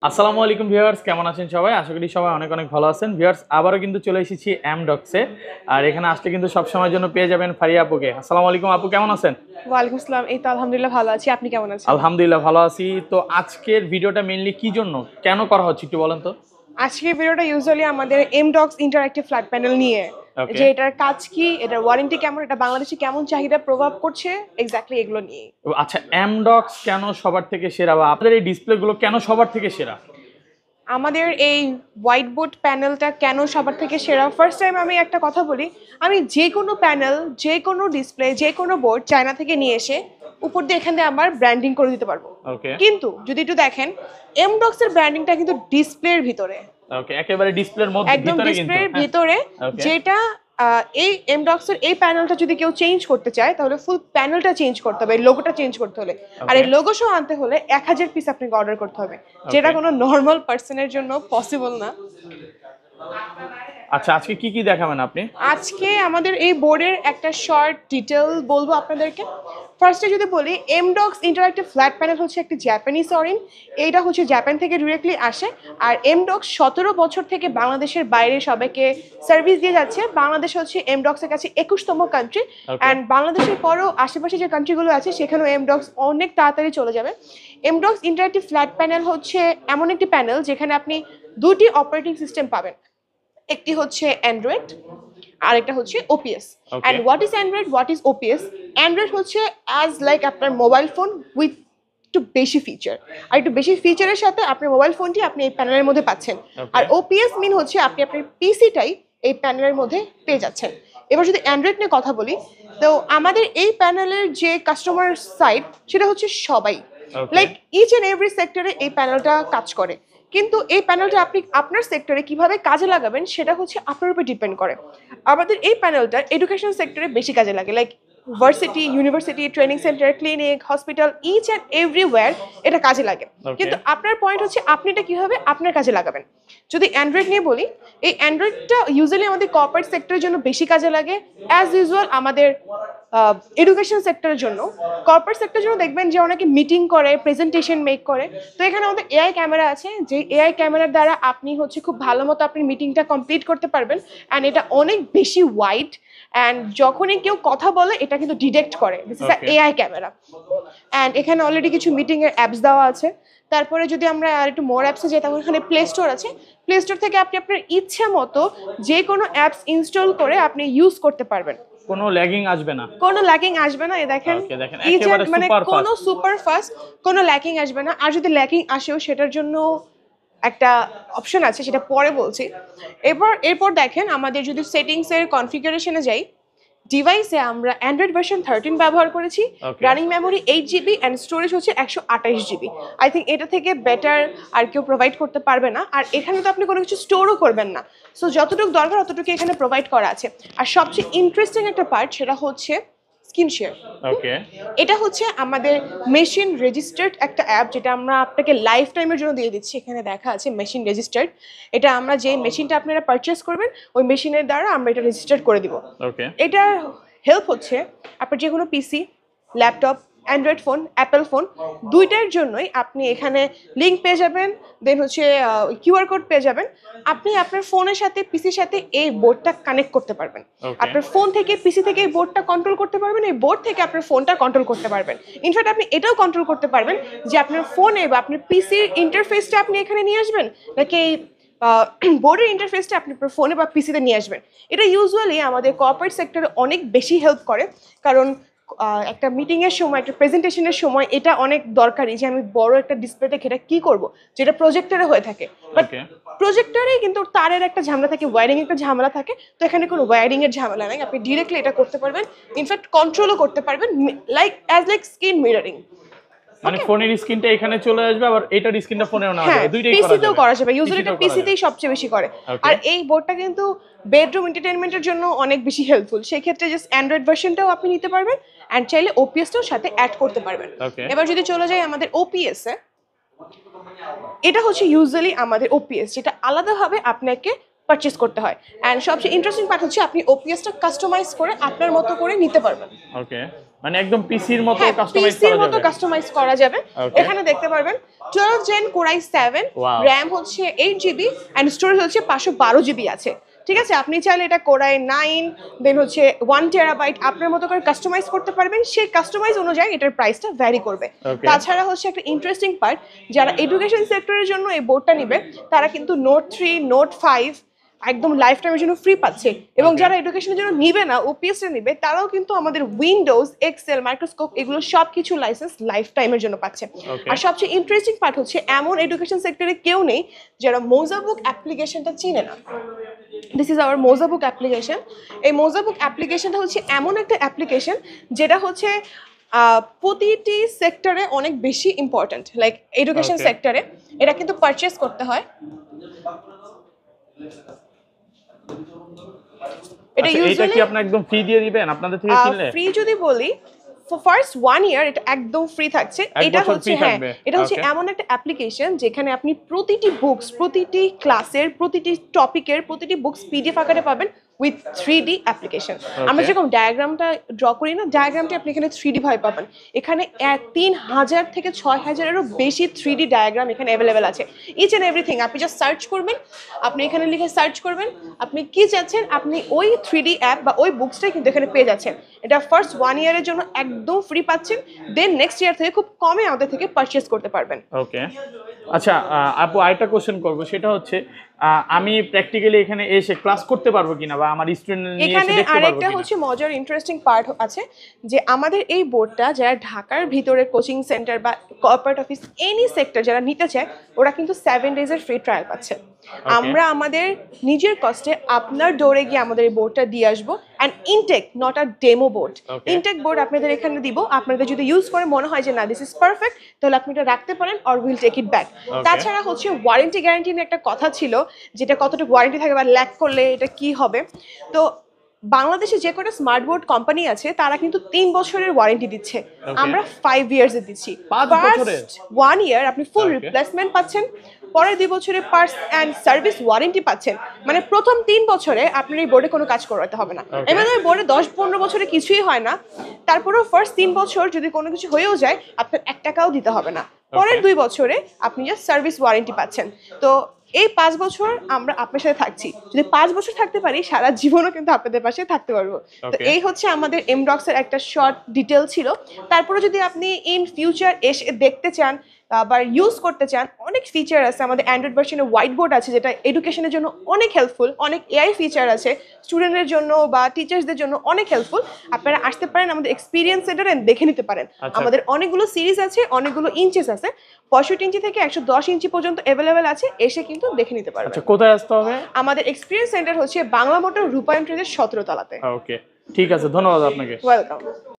আসসালামু আলাইকুম ভিউয়ার্স, কেমন আছেন সবাই? আশা করি সবাই অনেক অনেক ভালো আছেন। ভিউয়ার্স, আবারও কিন্তু চলে এসেছি এমডক্সে। আর এখানে আসলে কিন্তু সব সময়ের জন্য পেয়ে যাবেন ফারিয়া আপুকে। আসসালামু আলাইকুম আপু, কেমন আছেন? ওয়ালাইকুম আসসালাম। এই তো আলহামদুলিল্লাহ ভালো আছি। আপনি কেমন আছেন? আলহামদুলিল্লাহ ভালো আছি। তো আজকের ভিডিওটা মেইনলি কি জন্য, কেন করা হচ্ছে একটু বলেন তো? আজকের ভিডিওটা ইউজুয়ালি আমাদের এমডক্স ইন্টারঅ্যাক্টিভ ফ্ল্যাট প্যানেল নিয়ে, ওকে। যে এটার কাজ কি, এটার ওয়ারেন্টি কেমন, এটা বাংলাদেশে কেমন চাহিদা প্রভাব করছে, এক্স্যাক্টলি এগুলো নিয়ে। আচ্ছা, এমডক্স কেন সবার থেকে সেরা, বা আপনাদের এই ডিসপ্লেগুলো কেন সবার থেকে সেরা? আমাদের এই হোয়াইট বোর্ড প্যানেলটা কেন সবার থেকে সেরা, ফার্স্ট টাইম আমি একটা কথা বলি, আমি যে কোনো প্যানেল, যে কোনো ডিসপ্লে, যে কোনো বোর্ড চায়না থেকে নিয়ে এসে উপর দিয়ে এখান দিয়ে আমার ব্র্যান্ডিং করে দিতে পারবো। ওকে। কিন্তু যদি একটু দেখেন, এমডক্সের ব্র্যান্ডিংটা কিন্তু ডিসপ্লের ভিতরে, ওকে, একেবারে ডিসপ্লের মধ্যে একদম ভিতরে কিন্তু, ডিসপ্লের হ্যাঁ। ভিতরে। ওকে। যেটা এই এমডক্সের এই প্যানেলটা যদি কেউ চেঞ্জ করতে চায় তাহলে ফুল প্যানেলটা চেঞ্জ করতে হবে, লোগোটা চেঞ্জ করতে হলে। আর এই লোগো সহ আনতে হলে 1000 পিস আপনাকে অর্ডার করতে হবে, যেটা কোনো নর্মাল পার্সনের জন্য পসিবল না। আচ্ছা, আজকে কি কি দেখাবেন আপনি? আজকে আমাদের এই বোর্ডের একটা শর্ট ডিটেল বলবো আপনাদেরকে। ফার্স্টে যদি বলি, এমডক্স ইন্টারঅ্যাক্টিভ ফ্ল্যাট প্যানেল হচ্ছে একটি জাপানিজ অরিন। এইটা হচ্ছে জাপান থেকে ডিরেক্টলি আসে। আর এমডক্স 17 বছর থেকে বাংলাদেশের বাইরে সবাইকে সার্ভিস দিয়ে যাচ্ছে। বাংলাদেশ হচ্ছে এমডক্সের কাছে 21তম কান্ট্রি। অ্যান্ড বাংলাদেশের পরও আশেপাশে যে কান্ট্রিগুলো আছে সেখানেও এমডক্স অনেক তাড়াতাড়ি চলে যাবে। এমডক্স ইন্টারঅ্যাক্টিভ ফ্ল্যাট প্যানেল হচ্ছে এমন একটি প্যানেল যেখানে আপনি দুটি অপারেটিং সিস্টেম পাবেন। একটি হচ্ছে অ্যান্ড্রয়েড, আরেকটা হচ্ছে OPS. And what is Android, what is OPS? Android হচ্ছে অ্যাজ লাইক আপনার মোবাইল ফোন উইথ একটু বেশি ফিচার, আর একটু বেশি ফিচারের সাথে আপনার মোবাইল ফোনটি আপনি এই প্যানেলের মধ্যে পাচ্ছেন। আর ওপিএস মিন হচ্ছে আপনি আপনার পিসিটাই এই প্যানেলের মধ্যে পেয়ে যাচ্ছেন। এবার যদি অ্যান্ড্রয়েড নিয়ে কথা বলি, তো আমাদের এই প্যানেলের যে কাস্টমার সাইড সেটা হচ্ছে সবাই, লাইক ইচ অ্যান্ড এভরি সেক্টরে এই প্যানেলটা কাজ করে। কিন্তু এই প্যানেলটা আপনি আপনার সেক্টরে কিভাবে কাজে লাগাবেন সেটা হচ্ছে আপনার উপর ডিপেন্ড করে। আমাদের এই প্যানেলটা এডুকেশন সেক্টরে বেশি কাজে লাগে, like varsity, university, training centre, clinic, hospital, each and everywhere এটা কাজে লাগে। কিন্তু আপনার পয়েন্ট হচ্ছে আপনি এটা কিভাবে আপনার কাজে লাগাবেন। যদি অ্যান্ড্রয়েড নিয়ে বলি, এই অ্যান্ড্রয়েডটা ইউজুয়ালি আমাদের কর্পোরেট সেক্টরের জন্য বেশি কাজে লাগে। অ্যাজ ইউজুয়াল আমাদের এডুকেশন সেক্টরের জন্য, কর্পোরেট সেক্টরের জন্য দেখবেন যে অনেকে মিটিং করে, প্রেজেন্টেশন মেক করে। তো এখানে আমাদের এআই ক্যামেরা আছে, যে এআই ক্যামেরার দ্বারা আপনি হচ্ছে খুব ভালো মতো আপনি মিটিংটা কমপ্লিট করতে পারবেন। অ্যান্ড এটা অনেক বেশি ওয়াইড, অ্যান্ড যখনই কেউ কথা বলে এটা কিন্তু ডিটেক্ট করে। This is AI camera. And এখানে অলরেডি কিছু মিটিংয়ের অ্যাপস দেওয়া আছে। তারপরে যদি আমরা আর একটু মোর অ্যাপসে যাই, তখন এখানে প্লে স্টোর আছে। প্লে স্টোর থেকে আপনি আপনার ইচ্ছা মতো যে কোনো অ্যাপস ইনস্টল করে আপনি ইউজ করতে পারবেন। কোনো ল্যাগিং আসবে না? কোনো ল্যাকিং আসবে না। এই দেখেন, মানে কোনো সুপার ফাস্ট, কোনো ল্যাকিং আসবে না। আর যদি ল্যাকিং আসেও সেটার জন্য একটা অপশন আছে, সেটা পরে বলছি। এরপর দেখেন, আমাদের যদি সেটিংসের কনফিগারেশনে যাই, ডিভাইসে আমরা অ্যান্ড্রয়েড ভার্সন 13 ব্যবহার করেছি। Running memory 8 GB and storage হচ্ছে 128 GB। আই থিঙ্ক এটা থেকে বেটার আর কেউ প্রোভাইড করতে পারবে না। আর এখানে তো আপনি কোনো কিছু স্টোরও করবেন না, সো যতটুকু দরকার ততটুকু এখানে প্রোভাইড করা আছে। আর সবচেয়ে ইন্টারেস্টিং একটা পার্ট, সেটা হচ্ছে স্ক্রিন শেয়ার। এটা হচ্ছে আমাদের মেশিন রেজিস্টার্ড একটা অ্যাপ, যেটা আমরা আপনাকে লাইফ টাইমের জন্য দিয়ে দিচ্ছি। এখানে দেখা আছে মেশিন রেজিস্টার্ড। এটা আমরা যে মেশিনটা আপনারা পারচেস করবেন ওই মেশিনের দ্বারা আমরা এটা রেজিস্টার করে দিব। এটার হেল্প হচ্ছে আপনার যে কোনো PC, laptop, Android phone, Apple phone, দুইটার জন্যই আপনি এখানে লিঙ্ক পেয়ে যাবেন। দেন হচ্ছে কিউআর কোড পেয়ে যাবেন। আপনি আপনার ফোনের সাথে, পিসির সাথে এই বোর্ডটা কানেক্ট করতে পারবেন। আপনার ফোন থেকে, পিসি থেকে এই বোর্ডটা কন্ট্রোল করতে পারবেন, এই বোর্ড থেকে আপনার ফোনটা কন্ট্রোল করতে পারবেন। ইনফ্যাক্ট আপনি এটাও কন্ট্রোল করতে পারবেন যে আপনার ফোনে বা আপনার পিসির ইন্টারফেসটা আপনি এখানে নিয়ে আসবেন, নাকি এই বোর্ডের ইন্টারফেসটা আপনি আপনার ফোনে বা পিসিতে নিয়ে আসবেন। এটা ইউজুয়ালি আমাদের কর্পোরেট সেক্টরে অনেক বেশি হেল্প করে, কারণ একটা মিটিংয়ের সময়, একটা প্রেজেন্টেশনের সময় এটা অনেক দরকারি যে আমি বড় একটা ডিসপ্লেতে ঘেরা কি করব, যেটা প্রজেক্টরে হয়ে থাকে। বাট প্রজেক্টরে কিন্তু তারের একটা ঝামেলা থাকে, ওয়্যারিং একটা ঝামেলা থাকে। তো এখানে কোনো ওয়্যারিং এর ঝামেলা নাই, আপনি ডিরেক্টলি এটা করতে পারবেন। ইনফ্যাক্ট কন্ট্রোলও করতে পারবেন, লাইক স্ক্রিন মিররিং। মানে ফোনের স্ক্রিনটা এখানে চলে আসবে, আবার এটার স্ক্রিনটা ফোনেও নেওয়া যাবে, দুইটাই পিসিতেও করা যাবে। ইউজুয়ালি এটা পিসিতেই সবচেয়ে বেশি করে। আর এই বোর্ডটা কিন্তু বেডরুম এন্টারটেইনমেন্টের জন্য অনেক বেশি হেল্পফুল। সেই ক্ষেত্রে জাস্ট অ্যান্ড্রয়েড ভার্সনটাও আপনি নিতে পারবেন, এন্ড চাইলে ওপিএসটাও সাথে অ্যাড করতে পারবেন। এবার যদি চলে যাই আমাদের ওপিএস এ, এটা হচ্ছে ইউজুয়ালি আমাদের ওপিএস, যেটা আলাদাভাবে আপনাকে পারচেজ করতে হয়। অ্যান্ড সবচেয়ে ইন্টারেস্টিং পার্ট হচ্ছে আপনি ওপিএসটা কাস্টমাইজ করে আপনার মতো করে নিতে পারবেন। মানে একদম পিসির মতো কাস্টমাইজ পিসির করা মতো যাবে। কাস্টমাইজ করা যাবে। Okay. এখানে দেখতে পারবেন 12 gen Core i7, Wow. RAM হচ্ছে 8GB এন্ড স্টোরেজ হচ্ছে 512GB আছে। ঠিক আছে, আপনি চাইলে এটা Core i9 দেন হচ্ছে 1 টেরাবাইট আপনার মতো করে কাস্টমাইজ করতে পারবেন। সেই কাস্টমাইজ অনুযায়ী এটার প্রাইসটা ভ্যারি করবে। Okay. তাছাড়া হচ্ছে একটা ইন্টারেস্টিং পার্ট, যারা এডুকেশন সেক্টরের জন্য এই বোর্ডটা নেবে তারা কিন্তু Note 3, Note 5 একদম লাইফ টাইমের জন্য ফ্রি পাচ্ছে। এবং Okay. যারা এডুকেশনের জন্য নিবে না, ওপিএস এ নিবে, তারাও কিন্তু আমাদের উইন্ডোজ, এক্সেল, মাইক্রোস্কোপ এগুলো সবকিছু লাইসেন্স লাইফ টাইমের জন্য পাচ্ছে। Okay. আর সবচেয়ে ইন্টারেস্টিং পার্ট হচ্ছে এমন এডুকেশন সেক্টরে কেউ নেই যারা মোজাবুক অ্যাপ্লিকেশনটা চিনে না। This is our Mozabook application. এই মোজাবুক অ্যাপ্লিকেশনটা হচ্ছে এমন একটা অ্যাপ্লিকেশন যেটা হচ্ছে প্রতিটি সেক্টরে অনেক বেশি ইম্পর্ট্যান্ট। Like education Okay. সেক্টরে এটা কিন্তু পারচেস করতে হয়। এটা আচ্ছা, এটা ইউজুয়ালি কি আপনি একদম ফ্রি দিয়ে দিবেন আপনাদের থেকে কিনলে? ফ্রি যদি বলি, ফার্স্ট 1 ইয়ার এটা একদম ফ্রি থাকছে। এক এটা বছর হচ্ছে free হ্যাঁ, থাকবে। এটা হচ্ছে Okay. এমন একটা অ্যাপ্লিকেশন যেখানে আপনি প্রতিটি বুকস, প্রতিটি ক্লাসের, প্রতিটি টপিকের প্রতিটি বুকস পিডিএফ আকারে পাবেন উইথ 3D অ্যাপ্লিকেশন। আমরা Okay. যেরকম ডায়াগ্রামটা ড্র করি না, ডায়াগ্রামটা আপনি এখানে 3D ভাবে পাবেন। এখানে 3000 থেকে 6000-এরও বেশি 3D ডায়াগ্রাম এখানে অ্যাভেলেবেল আছে। ইচ অ্যান্ড এভরিথিং আপনি জাস্ট সার্চ করবেন, আপনি এখানে লিখে সার্চ করবেন, আপনি কি চাচ্ছেন আপনি ওই 3D অ্যাপ বা ওই বুকসটাই কিন্তু এখানে পেয়ে যাচ্ছেন। এটা ফার্স্ট 1 ইয়ারের জন্য একদম ফ্রি পাচ্ছেন, দেন নেক্সট ইয়ার থেকে খুব কমে আমাদের থেকে পারচেস করতে পারবেন। ওকে, আচ্ছা আপু আরেকটা কোশ্চেন করবো, সেটা হচ্ছে আমি প্র্যাকটিক্যালি এখানে এসে ক্লাস করতে পারবো কিনা বা আমার স্টুডেন্ট নিয়ে এসে এখানে দেখতে পারবো আরেকটা কিনা? হচ্ছে মজার ইন্টারেস্টিং পার্ট আছে যে আমাদের এই বোর্ডটা যারা ঢাকার ভিতরে কোচিং সেন্টার বা কর্পোরেট অফিস এনি সেক্টর যারা নিতে চায় ওরা কিন্তু 7 ডেজের ফ্রি ট্রায়াল পাচ্ছে। আমরা আমাদের নিজের কস্টে আপনার ডোরে গিয়ে আমাদের এই বোর্ডটা দিয়ে আসবো। And intake, not a demo board. Okay. Intake board আপনাদের এখানে দিব, আপনাদের যদি ইউজ করে মনে হয় যে না দিস ইজ পারফেক্ট, তাহলে আপনি এটা রাখতে পারেন or will take it back. তাছাড়া হচ্ছে ওয়ারেন্টি গ্যারান্টি নিয়ে একটা কথা ছিল, যেটা কতটুকু ওয়ারেন্টি থাকে বা ল্যাক করলে এটা কি হবে। তো বাংলাদেশে যে কটা স্মার্ট বোর্ড কোম্পানি আছে তারা কিন্তু 3 বছরের ওয়ারেন্টি দিচ্ছে, আমরা 5 ইয়ার্স এ দিচ্ছি। 5 বছরের? 1 ইয়ার আপনি ফুল Okay. রিপ্লেসমেন্ট পাচ্ছেন, পরের 2 বছরে পার্টস অ্যান্ড সার্ভিস ওয়ারেন্টি পাচ্ছেন। মানে প্রথম 3 বছরে আপনার এই বোর্ডে কোনো কাজ করাতে হবে না। Okay. এমন বোর্ডে 10-15 বছরে কিছুই হয় না, তারপরেও ফার্স্ট 3 বছর যদি কোনো কিছু হয়েও যায় আপনার 1 টাকাও দিতে হবে না। পরের 2 বছরে আপনি জাস্ট সার্ভিস ওয়ারেন্টি পাচ্ছেন। তো এই 5 বছর আমরা আপনার সাথে থাকছি, যদি 5 বছর থাকতে পারি সারা জীবনও কিন্তু আপনাদের পাশে থাকতে পারবো। তো Okay. এই হচ্ছে আমাদের এমডক্স এর একটা শর্ট ডিটেল ছিল। তারপরে যদি আপনি ইন ফিউচার এসে দেখতে চান আবার ইউজ করতে চান, অনেক ফিচার আছে আমাদের অ্যান্ড্রয়েড ভার্সনে, হোয়াইট বোর্ড আছে যেটা এডুকেশনের জন্য অনেক হেল্পফুল, অনেক এআই ফিচার আছে স্টুডেন্টের জন্য বা টিচার্সদের জন্য অনেক হেল্পফুল। আপনারা আসতে পারেন আমাদের এক্সপিরিয়েন্স সেন্টারে দেখে নিতে পারেন। আচ্ছা। আমাদের অনেকগুলো সিরিজ আছে, অনেকগুলো ইঞ্চেস আছে, 65 ইঞ্চি থেকে 110 ইঞ্চি পর্যন্ত অ্যাভেলেবেল আছে, এসে কিন্তু দেখে নিতে পারবেন। আচ্ছা, কোথায় আসতে হবে? আমাদের এক্সপিরিয়েন্স সেন্টার হচ্ছে বাংলা মোটর রূপায়ণ ট্রেডের 17 তলাতে। ওকে, ঠিক আছে, ধন্যবাদ আপনাকে। ওয়েলকাম।